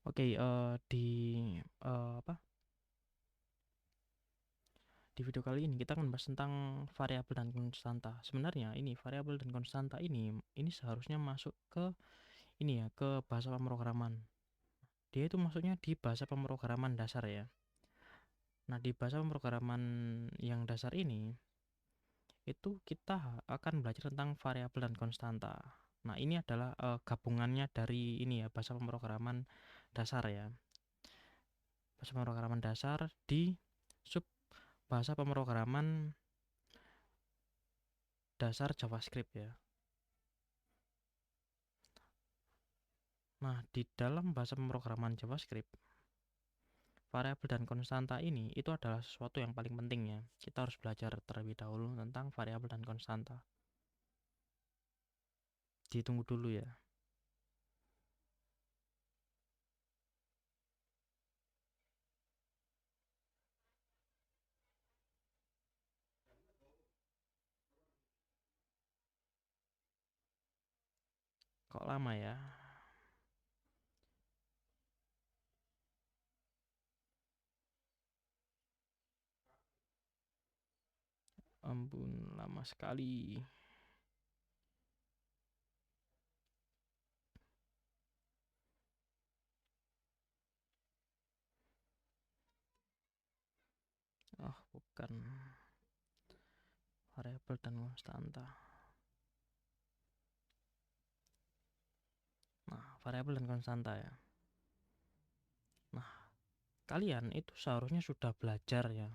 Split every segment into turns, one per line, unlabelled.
Oke, apa? Di video kali ini kita akan bahas tentang variabel dan konstanta. Sebenarnya ini variabel dan konstanta ini seharusnya masuk ke ini ya, ke bahasa pemrograman. Dia itu masuknya di bahasa pemrograman dasar ya. Nah, di bahasa pemrograman yang dasar ini itu kita akan belajar tentang variabel dan konstanta. Nah, ini adalah gabungannya dari ini ya, bahasa pemrograman dasar ya. Bahasa pemrograman dasar di sub bahasa pemrograman dasar JavaScript ya. Nah, di dalam bahasa pemrograman JavaScript, variabel dan konstanta ini itu adalah sesuatu yang paling penting ya. Kita harus belajar terlebih dahulu tentang variabel dan konstanta. Ditunggu dulu ya. Kok lama ya? Ampun, lama sekali. Oh, bukan. Variabel dan konstanta. Nah, variabel dan konstanta ya. Nah, kalian itu seharusnya sudah belajar ya.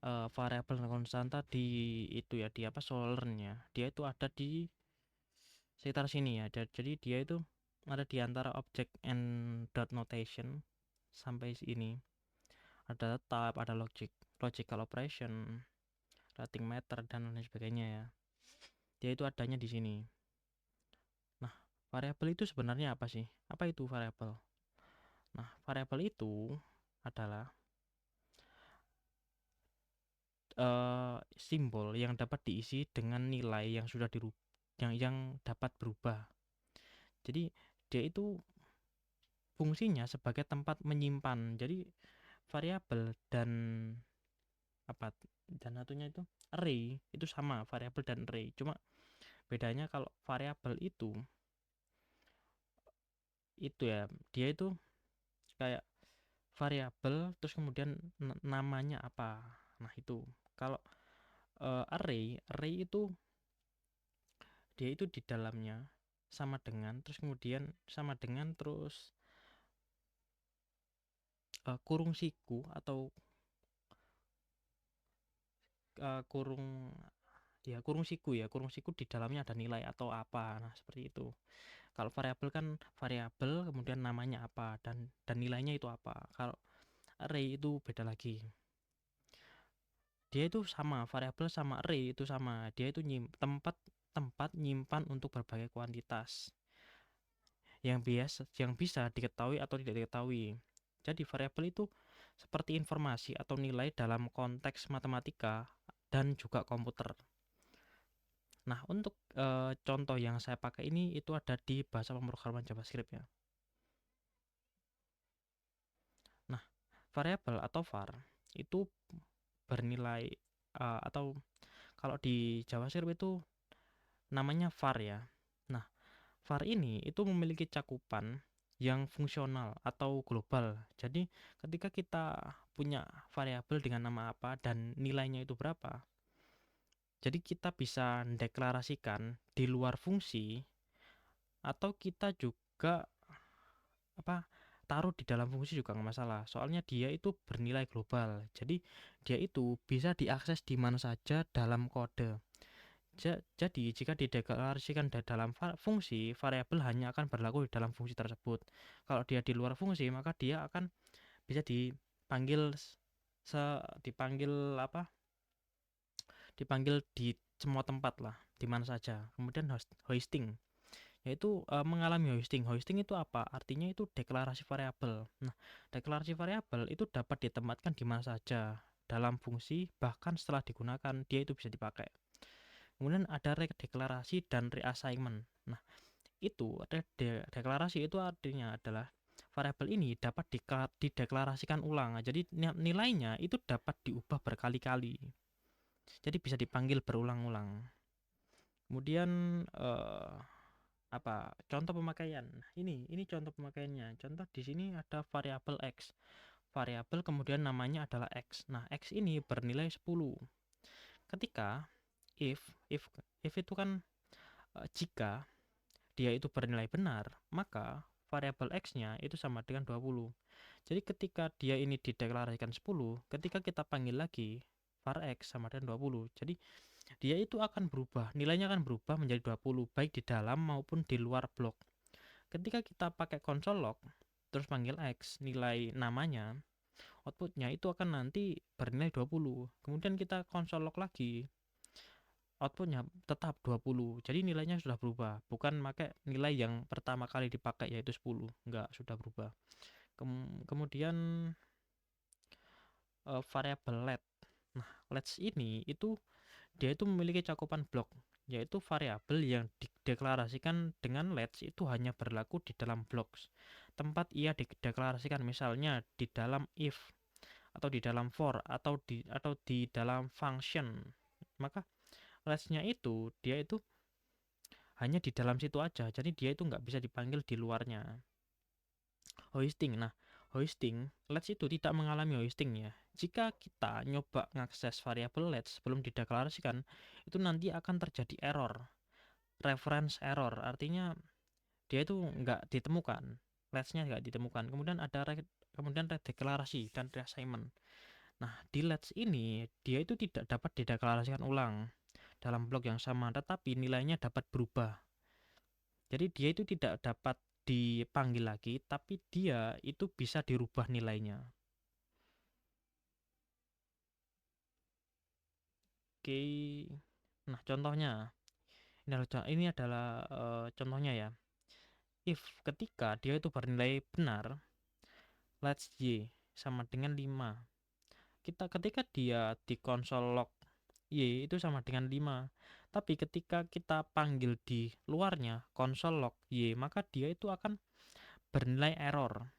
Variabel dan konstanta di itu ya, di apa Solr-nya. Dia itu ada di sekitar sini ya. Jadi dia itu ada di antara object and dot notation sampai sini. Ada type, ada logical operation, rating meter dan lain sebagainya ya. Dia itu adanya di sini. Nah, variabel itu sebenarnya apa sih? Apa itu variabel? Nah, variabel itu adalah simbol yang dapat diisi dengan nilai yang sudah yang dapat berubah. Jadi dia itu fungsinya sebagai tempat menyimpan. Jadi variabel dan apa dan satunya itu array itu sama variabel dan array. Cuma bedanya kalau variabel itu ya dia itu kayak variabel terus kemudian namanya apa. Nah, itu. Kalau array itu dia itu di dalamnya sama dengan terus kemudian sama dengan terus kurung siku atau kurung ya kurung siku di dalamnya ada nilai atau apa. Nah, seperti itu. Kalau variabel kan variabel kemudian namanya apa dan nilainya itu apa. Kalau array itu beda lagi. Dia itu sama, variabel sama array itu sama. Dia itu tempat tempat nyimpan untuk berbagai kuantitas yang bisa diketahui atau tidak diketahui. Jadi variabel itu seperti informasi atau nilai dalam konteks matematika dan juga komputer. Nah, untuk contoh yang saya pakai ini itu ada di bahasa pemrograman JavaScript ya. Nah, variabel atau var itu bernilai atau kalau di JavaScript itu namanya var ya. Nah, var ini itu memiliki cakupan yang fungsional atau global. Jadi, ketika kita punya variabel dengan nama apa dan nilainya itu berapa, jadi kita bisa deklarasikan di luar fungsi atau kita juga apa taruh di dalam fungsi juga nggak masalah. Soalnya dia itu bernilai global. Jadi dia itu bisa diakses di mana saja dalam kode. Jadi jika dideklarasikan dalam fungsi, variabel hanya akan berlaku di dalam fungsi tersebut. Kalau dia di luar fungsi, maka dia akan bisa dipanggil se dipanggil apa? Dipanggil di semua tempat lah, di mana saja. Kemudian hoisting yaitu mengalami hoisting. Hoisting itu apa? Artinya itu deklarasi variabel. Nah, deklarasi variabel itu dapat ditempatkan di mana saja dalam fungsi, bahkan setelah digunakan dia itu bisa dipakai. Kemudian ada deklarasi dan reassignment. Nah, itu deklarasi itu artinya adalah variabel ini dapat dideklarasikan ulang. Jadi nilainya itu dapat diubah berkali-kali. Jadi bisa dipanggil berulang-ulang. Kemudian contoh pemakaian. Ini contoh pemakaiannya. Contoh di sini ada variabel x. Variabel kemudian namanya adalah x. Nah, x ini bernilai 10. Ketika if itu kan jika dia itu bernilai benar, maka variabel x-nya itu sama dengan 20. Jadi ketika dia ini dideklarasikan 10, ketika kita panggil lagi var x sama dengan 20. Jadi dia itu akan berubah, nilainya akan berubah menjadi 20 baik di dalam maupun di luar blok. Ketika kita pakai console log terus panggil x, nilai namanya, outputnya itu akan nanti bernilai 20. Kemudian kita console log lagi, outputnya tetap 20. Jadi nilainya sudah berubah, bukan pakai nilai yang pertama kali dipakai yaitu 10. Enggak, sudah berubah. Kemudian variabel let. Nah, let ini itu dia itu memiliki cakupan blok, yaitu variabel yang dideklarasikan dengan let itu hanya berlaku di dalam blok tempat ia dideklarasikan, misalnya di dalam if atau di dalam for atau di dalam function. Maka let-nya itu dia itu hanya di dalam situ aja, jadi dia itu nggak bisa dipanggil di luarnya. Hoisting. Nah, hoisting, let itu tidak mengalami hoisting ya. Jika kita nyoba ngakses variabel let sebelum dideklarasikan, itu nanti akan terjadi error, reference error, artinya dia itu nggak ditemukan, let-nya nggak ditemukan. Kemudian ada redeklarasi dan reassignment. Nah, di let ini dia itu tidak dapat dideklarasikan ulang dalam blok yang sama, tetapi nilainya dapat berubah. Jadi dia itu tidak dapat dipanggil lagi, tapi dia itu bisa dirubah nilainya. Oke, nah contohnya ini adalah contohnya ya. If ketika dia itu bernilai benar, let's y sama dengan 5. Ketika dia di konsol log y itu sama dengan 5. Tapi ketika kita panggil di luarnya konsol log y, maka dia itu akan bernilai error.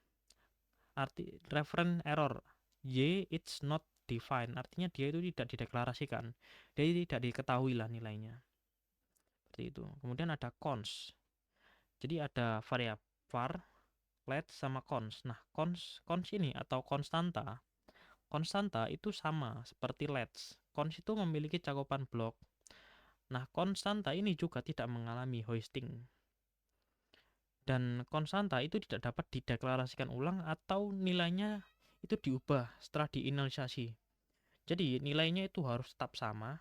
Reference error. Y it's not defined. Artinya dia itu tidak dideklarasikan. Dia tidak diketahui lah nilainya. Seperti itu. Kemudian ada cons. Jadi ada variabel var, let sama cons. Nah, cons ini atau konstanta itu sama seperti let. Cons itu memiliki cakupan blok. Nah, konstanta ini juga tidak mengalami hoisting. Dan konstanta itu tidak dapat dideklarasikan ulang atau nilainya itu diubah setelah diinisialisasi. Jadi nilainya itu harus tetap sama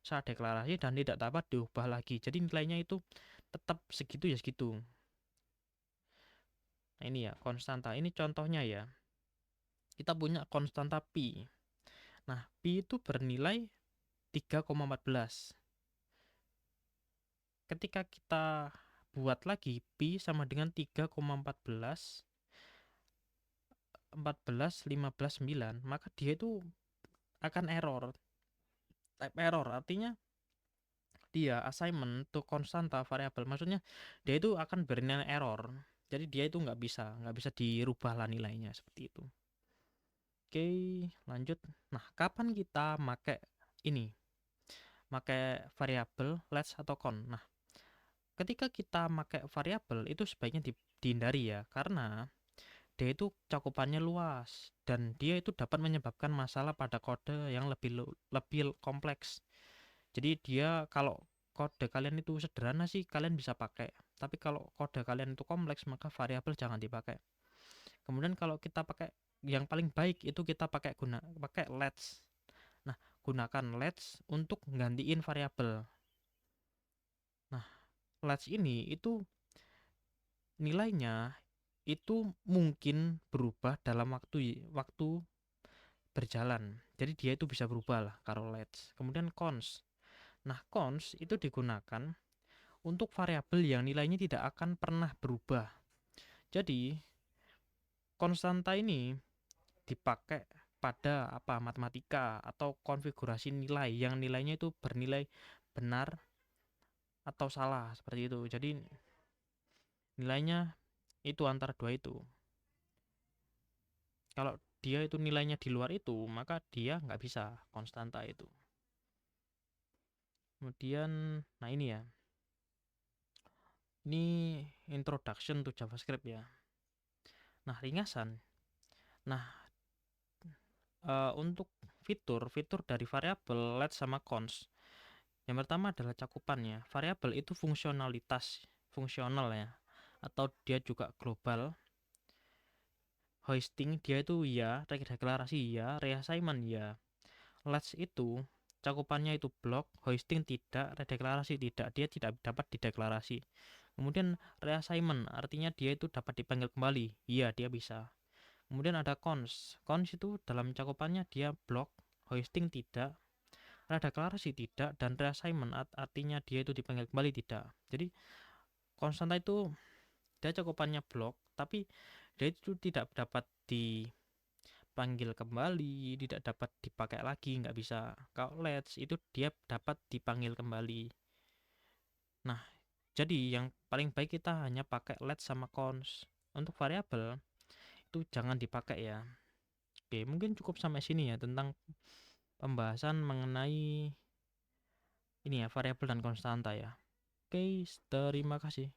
saat deklarasi dan tidak dapat diubah lagi. Jadi nilainya itu tetap segitu ya segitu. Nah, ini ya konstanta. Ini contohnya ya. Kita punya konstanta pi. Nah, pi itu bernilai 3,14. Ketika kita buat lagi pi sama dengan 3,14 15 9, maka dia itu akan error. Type error artinya dia assignment to konstanta variabel, maksudnya dia itu akan bernilai error. Jadi dia itu nggak bisa dirubah lah nilainya seperti itu. Oke, lanjut. Nah, kapan kita pakai variabel let atau con? Nah, ketika kita pakai variabel itu sebaiknya dihindari ya, karena dia itu cakupannya luas dan dia itu dapat menyebabkan masalah pada kode yang lebih kompleks. Jadi dia kalau kode kalian itu sederhana sih kalian bisa pakai, tapi kalau kode kalian itu kompleks maka variabel jangan dipakai. Kemudian kalau kita pakai yang paling baik itu kita pakai let's. Nah, gunakan let's untuk gantiin variabel. Nah, let's ini itu nilainya itu mungkin berubah dalam waktu berjalan. Jadi dia itu bisa berubah lah kalau let's. Kemudian cons. Nah, cons itu digunakan untuk variabel yang nilainya tidak akan pernah berubah. Jadi, konstanta ini dipakai pada matematika atau konfigurasi nilai yang nilainya itu bernilai benar atau salah seperti itu. Jadi, nilainya itu antara dua itu. Kalau dia itu nilainya di luar itu, maka dia nggak bisa konstanta itu. Kemudian, nah ini ya, ini introduction to JavaScript ya. Nah, ringkasan. Nah, untuk fitur dari variabel let sama cons. Yang pertama adalah cakupannya. Variabel itu fungsional ya, atau dia juga global. Hoisting dia itu ya, deklarasi ya, reassignment ya. Let itu cakupannya itu blok, hoisting tidak, redeklarasi tidak, dia tidak dapat dideklarasi. Kemudian reassignment artinya dia itu dapat dipanggil kembali, iya dia bisa. Kemudian ada cons itu dalam cakupannya dia blok, hoisting tidak, redeklarasi tidak, dan reassignment artinya dia itu dipanggil kembali tidak. Jadi konstanta itu dia cakupannya blok, tapi dia itu tidak dapat dipanggil kembali, tidak dapat dipakai lagi, nggak bisa. Kalau let's itu dia dapat dipanggil kembali. Nah, jadi yang paling baik kita hanya pakai let sama cons. Untuk variabel itu jangan dipakai ya. Oke, mungkin cukup sampai sini ya tentang pembahasan mengenai ini ya variabel dan konstanta ya. Oke, terima kasih.